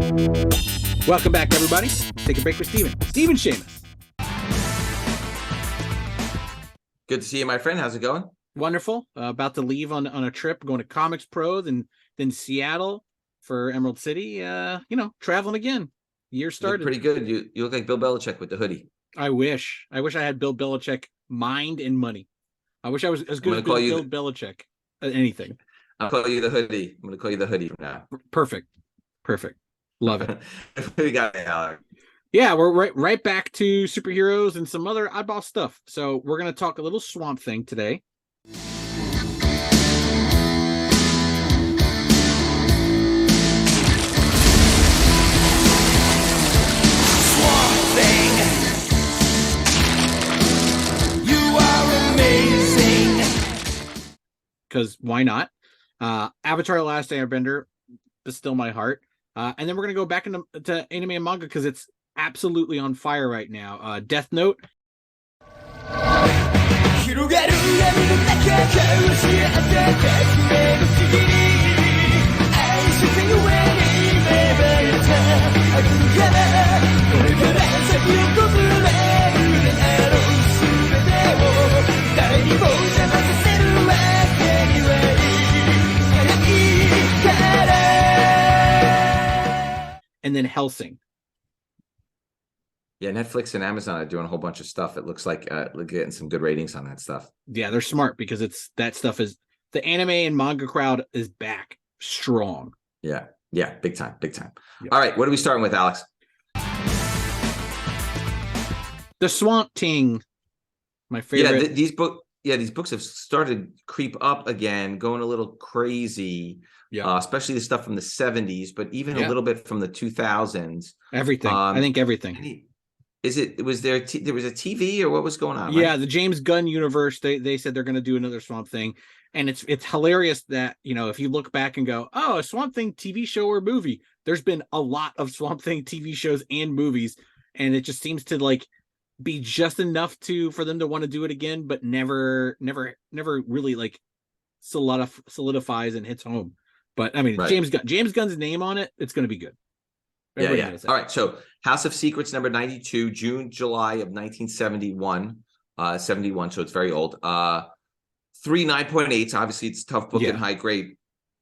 Welcome back, everybody. Take a break with Stephen Shamus. Good to see you, my friend. How's it going? Wonderful. About to leave on a trip, going to Comics Pro, then Seattle for Emerald City. Traveling again. Year started. Pretty good. You look like Bill Belichick with the hoodie. I wish I had Bill Belichick mind and money. I wish I was as good as Bill Belichick at anything. I'll call you the hoodie. I'm going to call you the hoodie from now. Perfect. Love it. We got it, Alex. Yeah, we're right back to superheroes and some other oddball stuff. So we're going to talk a little Swamp Thing today. Swamp Thing, you are amazing. Because why not? Avatar: The Last Airbender is still my heart. And then we're going to go back to anime and manga because it's absolutely on fire right now. Death Note. And then Hellsing. Yeah, Netflix and Amazon are doing a whole bunch of stuff. It looks like we're getting some good ratings on that stuff. Yeah, they're smart because that stuff is the anime and manga crowd is back strong. Yeah, big time. Yep. All right, what are we starting with, Alex? The Swamp Thing, my favorite. Yeah, these books have started to creep up again, going a little crazy. Yeah, especially the stuff from the 70s, but even a little bit from the 2000s. Everything. I think everything. Was there a TV or what was going on? Yeah, right? The James Gunn universe. They said they're going to do another Swamp Thing, and it's hilarious that if you look back and go, oh, a Swamp Thing TV show or movie. There's been a lot of Swamp Thing TV shows and movies, and it just seems to be just enough for them to want to do it again, but never really solidifies and hits home. But I mean, right. James Gunn's name on it, it's going to be good. Everybody knows that. All right. So House of Secrets number 92, July of 1971, 71. So it's very old. 3 9.8s. Obviously, it's a tough book and high grade.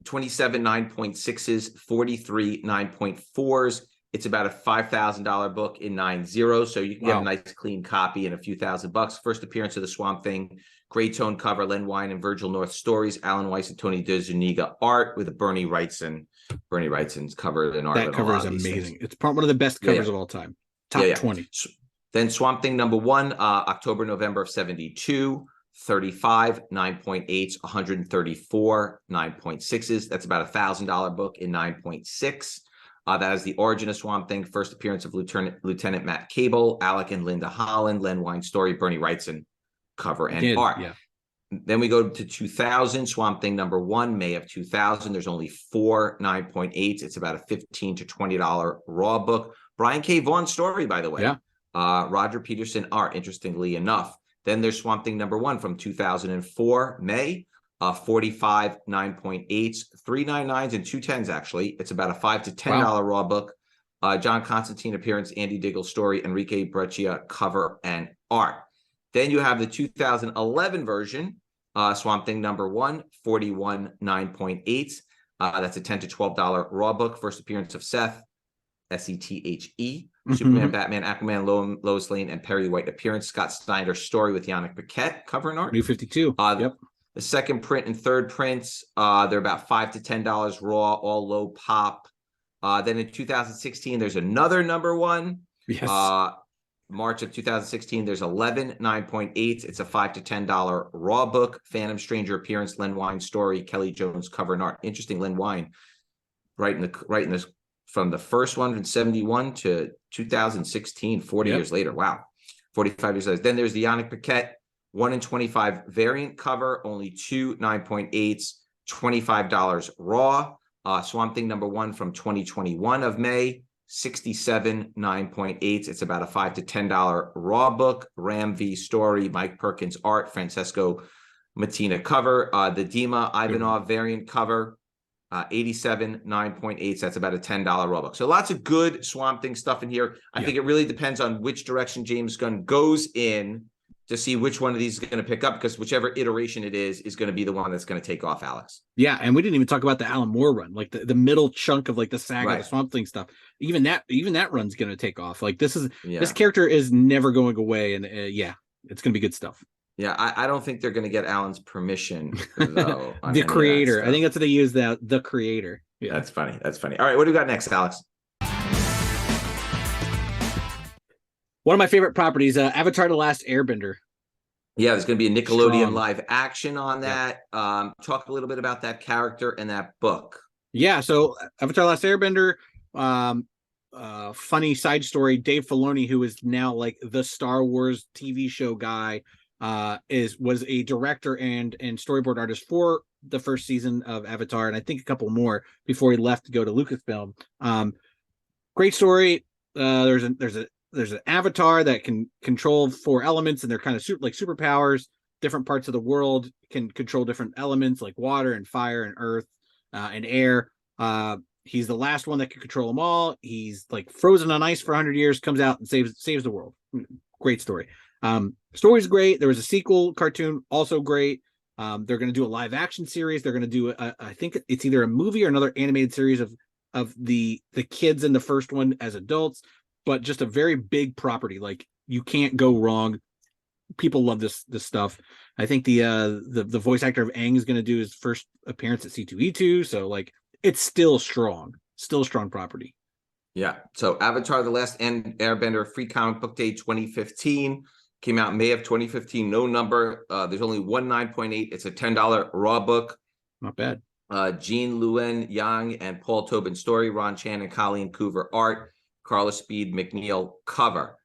27 9.6s, 43 9.4s. It's about a $5,000 book in 9.0. So you can get a nice clean copy and a few $1,000. First appearance of the Swamp Thing. Gray tone cover, Len Wein and Virgil North stories, Alan Weiss and Tony DeZuniga art with a Bernie Wrightson's cover and art. That cover is amazing. It's one of the best covers of all time. Top 20. Then Swamp Thing number 1, October, November of 72, 35, 9.8s, 134, 9.6s. That's about a $1,000 book in 9.6. That is the origin of Swamp Thing. First appearance of Lieutenant Matt Cable, Alec and Linda Holland, Len Wein story, Bernie Wrightson cover and art. Yeah. Then we go to 2000, Swamp Thing number 1, May of 2000. There's only 4 9.8s. It's about a $15 to $20 raw book. Brian K. Vaughan story, by the way. Yeah. Roger Peterson art, interestingly enough. Then there's Swamp Thing number 1 from 2004, May. 45 9.8s, 3 9.9s, and 2 10s, actually. It's about a $5 to $10 raw book. John Constantine appearance, Andy Diggle story, Enrique Breccia cover and art. Then you have the 2011 version, Swamp Thing number 1, 41 9.8s. That's a $10 to $12 raw book. First appearance of Seth, Sethe, Superman, Batman, Aquaman, Lois Lane, and Perry White appearance. Scott Snyder story with Yannick Paquette cover and art. New 52. Yep. The second print and third prints, they're about $5 to $10 raw, all low pop. Then in 2016, there's another number 1. Yes. March of 2016, there's 11 9.8s. It's a $5 to $10 raw book. Phantom Stranger appearance, Len Wein story, Kelly Jones cover and art. Interesting, Len Wein, right in this from the first one from 71 to 2016, 40 years later. Wow, 45 years later. Then there's the Yannick Paquette 1 in 25 variant cover, only 2 9.8s, $25 raw. Swamp Thing number 1 from 2021 of May. 67 9.8s. It's about a $5 to $10 raw book. Ram V story, Mike Perkins art, Francesco Mattina cover. The Dima Ivanov variant cover. 87, 9.8. That's about a $10 raw book. So lots of good Swamp Thing stuff in here. I think it really depends on which direction James Gunn goes in to see which one of these is going to pick up, because whichever iteration it is going to be the one that's going to take off, Alex. Yeah, and we didn't even talk about the Alan Moore run, like the middle chunk of like the saga, the Swamp Thing stuff. Even that run's going to take off. Like this character is never going away, and it's going to be good stuff. Yeah, I don't think they're going to get Alan's permission, though. The creator. I think that's what they use, the creator. Yeah. That's funny. That's funny. All right, what do we got next, Alex? One of my favorite properties, Avatar: The Last Airbender. Yeah, there's going to be a Nickelodeon live action on that. Talk a little bit about that character and that book. Yeah, so Avatar: The Last Airbender, funny side story, Dave Filoni, who is now like the Star Wars TV show guy, was a director and storyboard artist for the first season of Avatar, and I think a couple more before he left to go to Lucasfilm. Great story. There's an avatar that can control 4 elements, and they're kind of superpowers. Different parts of the world can control different elements like water and fire and earth and air. He's the last one that can control them all. He's like frozen on ice for 100 years, comes out and saves the world. Great story. Story's great. There was a sequel cartoon, also great. They're going to do a live action series. They're going to do I think it's either a movie or another animated series of the kids in the first one as adults, but just a very big property. Like you can't go wrong. People love this stuff. I think the voice actor of Aang is going to do his first appearance at C2E2. So like it's still strong property. Yeah. So Avatar: The Last Airbender, Free Comic Book Day 2015. Came out May of 2015. No number. There's only one 9.8. It's a $10 raw book. Not bad. Jean Luen Yang and Paul Tobin story. Ron Chan and Colleen Coover art. Carla Speed McNeil cover.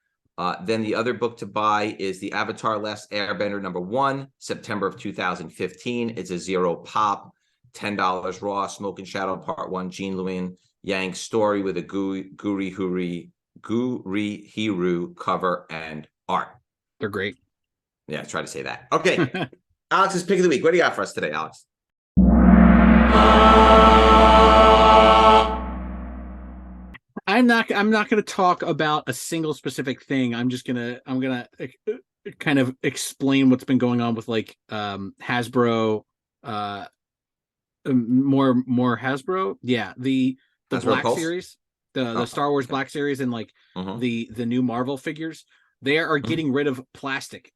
Then the other book to buy is the Avatar: Last Airbender #1, September of 2015. It's a 0 pop, $10 raw. Smoke and Shadow Part 1. Jean Luen Yang story with a Guri Hiru cover and art. They're great. Yeah, try to say that. Okay. Alex's pick of the week. What do you got for us today, Alex? I'm not going to talk about a single specific thing. I'm going to kind of explain what's been going on with like Hasbro, more Hasbro. Yeah, the Hasbro Black Pulse? series, the Star Wars Black series, and like the new Marvel figures. They are getting rid of plastic.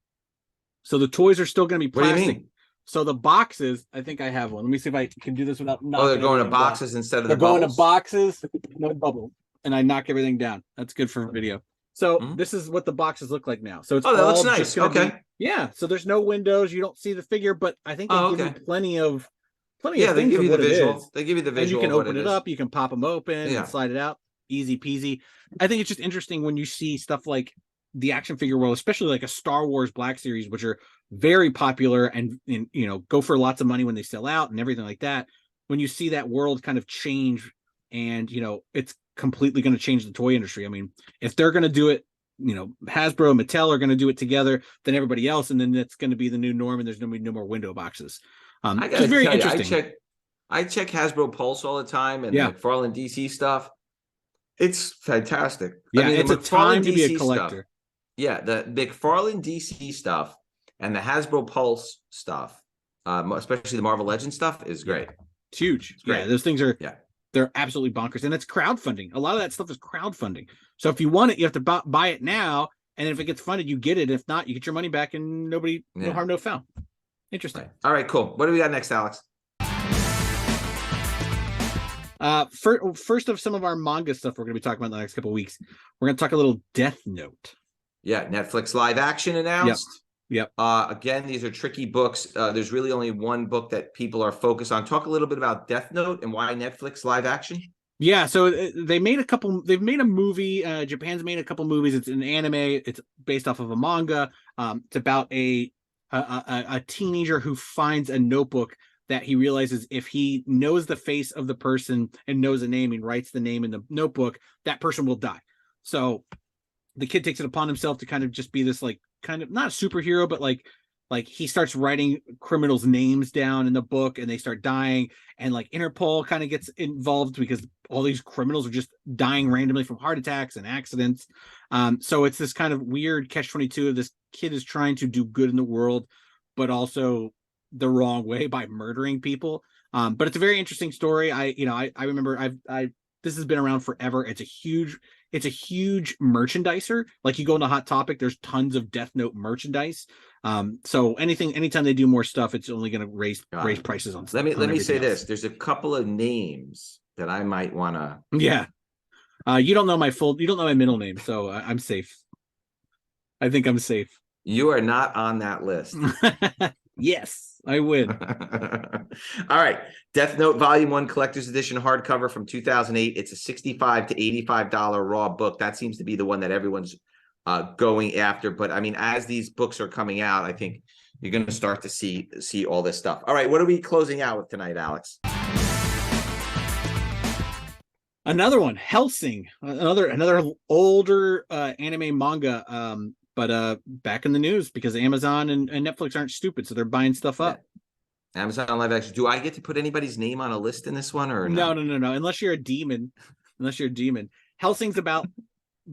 So the toys are still going to be plastic. What do you mean? So the boxes, I think I have one. Let me see if I can do this without knocking. Oh, they're going to boxes instead of they're the going bubbles? to boxes, no bubbles. And I knock everything down. That's good for video. So this is what the boxes look like now. So it's that looks nice. Okay. Yeah. So there's no windows. You don't see the figure, but I think they give you plenty of they give you the visual. They give you the visual. And you can open it up. You can pop them open and slide it out. Easy peasy. I think it's just interesting when you see stuff like the action figure world, especially like a Star Wars Black series, which are very popular and go for lots of money when they sell out and everything like that. When you see that world kind of change, and it's completely going to change the toy industry. I mean, if they're going to do it, Hasbro and Mattel are going to do it together than everybody else, and then it's going to be the new norm, and there's going to be no more window boxes. It's very interesting. I check Hasbro Pulse all the time, and the McFarlane DC stuff. It's fantastic. Yeah, it's a time to be a collector. Stuff, the McFarlane DC stuff and the Hasbro Pulse stuff, especially the Marvel Legends stuff, is great. It's huge. It's great. Yeah, those things are they're absolutely bonkers, and it's crowdfunding. A lot of that stuff is crowdfunding. So if you want it, you have to buy it now, and if it gets funded, you get it. If not, you get your money back, and no harm, no foul. Interesting. All right, cool. What do we got next, Alex? First of some of our manga stuff we're going to be talking about in the next couple of weeks. We're going to talk a little Death Note. Yeah, Netflix live action announced. Yep. Again, these are tricky books. There's really only one book that people are focused on. Talk a little bit about Death Note and why Netflix live action. Yeah, so they've made a movie. Japan's made a couple movies. It's an anime. It's based off of a manga. It's about a teenager who finds a notebook that he realizes if he knows the face of the person and knows the name and writes the name in the notebook, that person will die. So the kid takes it upon himself to kind of just be this like kind of not a superhero, but like like he starts writing criminals' names down in the book and they start dying, and like Interpol kind of gets involved because all these criminals are just dying randomly from heart attacks and accidents. So it's this kind of weird catch-22 of this kid is trying to do good in the world, but also the wrong way by murdering people. But it's a very interesting story. I remember I this has been around forever. It's a huge merchandiser. Like you go into Hot Topic, there's tons of Death Note merchandise. So anytime they do more stuff, it's only going to raise prices on stuff. Let me say this. There's a couple of names that I might want to. Yeah. You don't know my middle name, so I'm safe. I think I'm safe. You are not on that list. Yes, I win. All right. Death Note Volume 1 Collector's Edition hardcover from 2008. It's a $65 to $85 raw book. That seems to be the one that everyone's going after. But I mean, as these books are coming out, I think you're going to start to see all this stuff. All right. What are we closing out with tonight, Alex? Another one, Hellsing, another older anime manga, but back in the news because Amazon and Netflix aren't stupid, so they're buying stuff up. Yeah. Amazon Live Action. Do I get to put anybody's name on a list in this one, or no? Unless you're a demon. Hellsing's about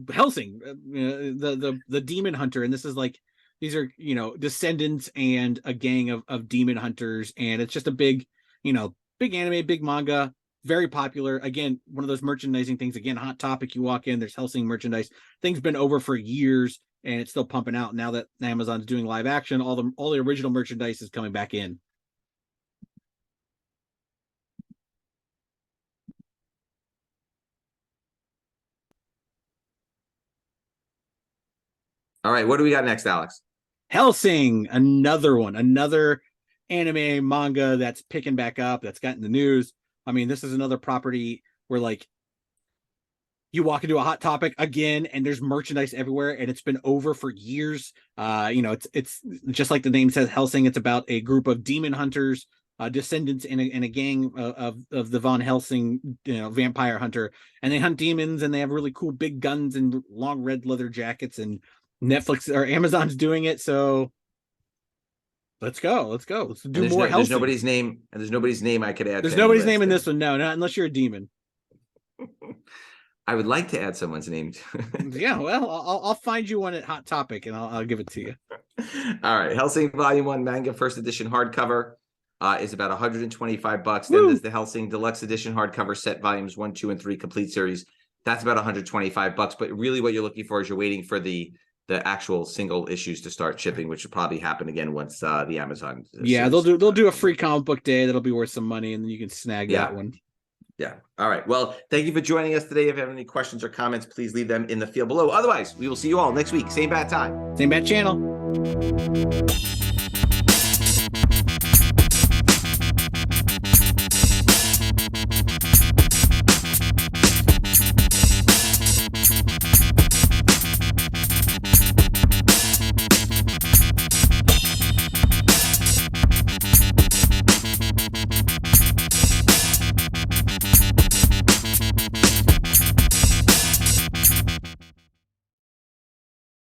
Hellsing, the demon hunter, and this is like these are descendants and a gang of demon hunters, and it's just a big anime, big manga. Very popular. Again, one of those merchandising things. Again, Hot Topic. You walk in, there's Hellsing merchandise. Thing's been over for years, and it's still pumping out. Now that Amazon's doing live action, all the original merchandise is coming back in. All right, what do we got next, Alex? Hellsing, another anime manga that's picking back up. That's gotten the news. I mean, this is another property where like you walk into a Hot Topic again and there's merchandise everywhere, and it's been over for years. It's just like the name says, Hellsing. It's about a group of demon hunters, descendants in a gang of the Von Helsing, vampire hunter, and they hunt demons, and they have really cool big guns and long red leather jackets, and Netflix or Amazon's doing it. So let's go. Let's do more. There's nobody's name I could add. There's nobody's name in this one. No, not unless you're a demon. I would like to add someone's name. Yeah, well, I'll find you one at Hot Topic and I'll give it to you. All right, Hellsing Volume 1 manga first edition hardcover is about $125. Then there's the Hellsing Deluxe Edition hardcover set volumes 1, 2, and 3 complete series. That's about $125. But really, what you're looking for is you're waiting for the actual single issues to start shipping, which will probably happen again once the Amazon. Yeah, they'll do a free comic book day that'll be worth some money, and then you can snag that one. Yeah. All right. Well, thank you for joining us today. If you have any questions or comments, please leave them in the field below. Otherwise, we will see you all next week. Same bad time. Same bad channel.